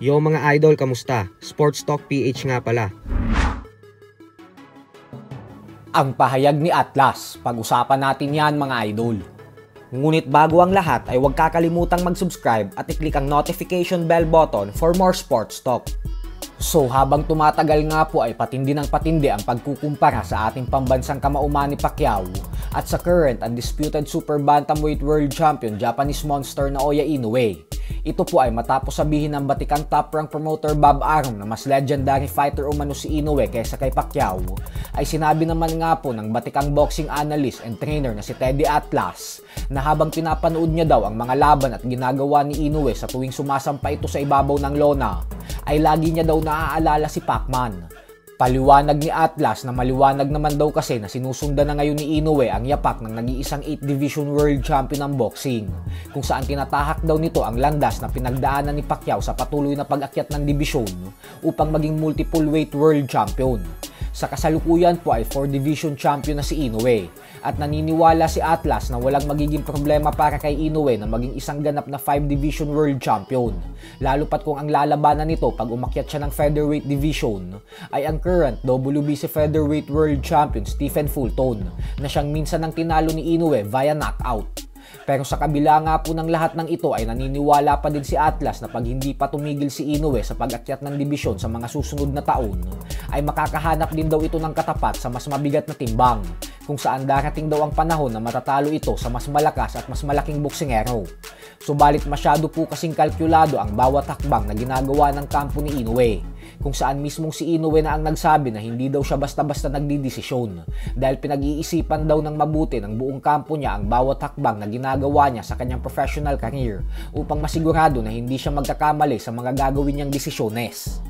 Yo mga idol, kamusta? Sports Talk PH nga pala. Ang pahayag ni Atlas, pag-usapan natin yan mga idol. Ngunit bago ang lahat ay huwag kakalimutang mag-subscribe at i-click ang notification bell button for more sports talk. So habang tumatagal nga po ay patindi ng patindi ang pagkukumpara sa ating pambansang kamauman ni Pacquiao at sa current undisputed super bantamweight world champion Japanese monster na Naoya Inoue. Ito po ay matapos sabihin ng batikang top-rank promoter Bob Arum na mas legendary fighter umano si Inoue kaysa kay Pacquiao, ay sinabi naman nga po ng batikang boxing analyst and trainer na si Teddy Atlas na habang pinapanood niya daw ang mga laban at ginagawa ni Inoue sa tuwing sumasampa ito sa ibabaw ng lona, ay lagi niya daw naaalala si Pacman. Paliwanag ni Atlas na maliwanag naman daw kasi na sinusundan na ngayon ni Inoue ang yapak ng nag-iisang 8 Division World Champion ng boxing, kung saan tinatahak daw nito ang landas na pinagdaanan ni Pacquiao sa patuloy na pag-akyat ng dibisyon upang maging multiple weight world champion. Sa kasalukuyan po ay 4 division champion na si Inoue at naniniwala si Atlas na walang magiging problema para kay Inoue na maging isang ganap na 5 division world champion, lalo pat kung ang lalabanan nito pag umakyat siya ng featherweight division ay ang current WBC featherweight world champion Stephen Fulton na siyang minsan nang tinalo ni Inoue via knockout. Pero sa kabila nga po ng lahat ng ito ay naniniwala pa din si Atlas na pag hindi pa tumigil si Inoue sa pag-akyat ng dibisyon sa mga susunod na taon, ay makakahanap din daw ito ng katapat sa mas mabigat na timbang, kung saan darating daw ang panahon na matatalo ito sa mas malakas at mas malaking boksingero. Subalit masyado po kasing kalkulado ang bawat hakbang na ginagawa ng kampo ni Inoue, kung saan mismong si Inoue na ang nagsabi na hindi daw siya basta-basta nagdidesisyon dahil pinag-iisipan daw ng mabuti ng buong kampo niya ang bawat hakbang na ginagawa niya sa kanyang professional career upang masigurado na hindi siya magkakamali sa mga gagawin niyang desisyones.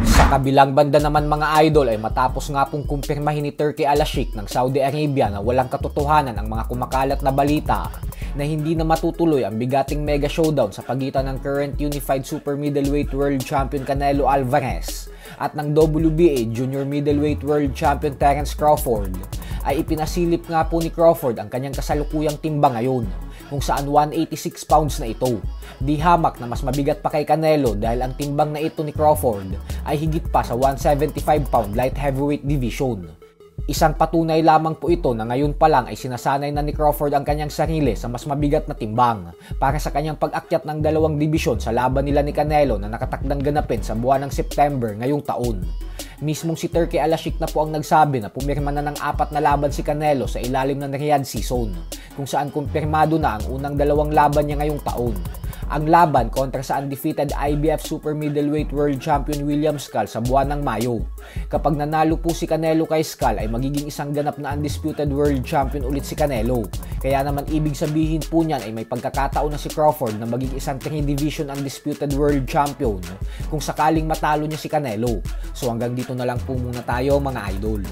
Sa kabilang banda naman mga idol ay matapos nga pong kumpirmahin ni Turki Al-Sheikh ng Saudi Arabia na walang katotohanan ang mga kumakalat na balita na hindi na matutuloy ang bigating mega showdown sa pagitan ng current unified super middleweight world champion Canelo Alvarez at ng WBA junior middleweight world champion Terence Crawford, ay ipinasilip nga po ni Crawford ang kanyang kasalukuyang timbang ngayon, kung saan 186 pounds na ito. Di hamak na mas mabigat pa kay Canelo dahil ang timbang na ito ni Crawford ay higit pa sa 175 pound light heavyweight division. Isang patunay lamang po ito na ngayon pa lang ay sinasanay na ni Crawford ang kanyang sarili sa mas mabigat na timbang para sa kanyang pag-akyat ng dalawang dibisyon sa laban nila ni Canelo na nakatakdang ganapin sa buwan ng September ngayong taon. Mismong si Turki Al-Sheikh na po ang nagsabi na pumirma na ng 4 na laban si Canelo sa ilalim ng Riyadh season, kung saan kumpirmado na ang unang 2 laban niya ngayong taon. Ang laban kontra sa undefeated IBF Super Middleweight World Champion William Skull sa buwan ng Mayo. Kapag nanalo po si Canelo kay Skull ay magiging isang ganap na undisputed world champion ulit si Canelo. Kaya naman ibig sabihin po niyan ay may pagkakataon na si Crawford na maging isang 3 division undisputed world champion kung sakaling matalo niya si Canelo. So hanggang dito na lang po muna tayo mga idol.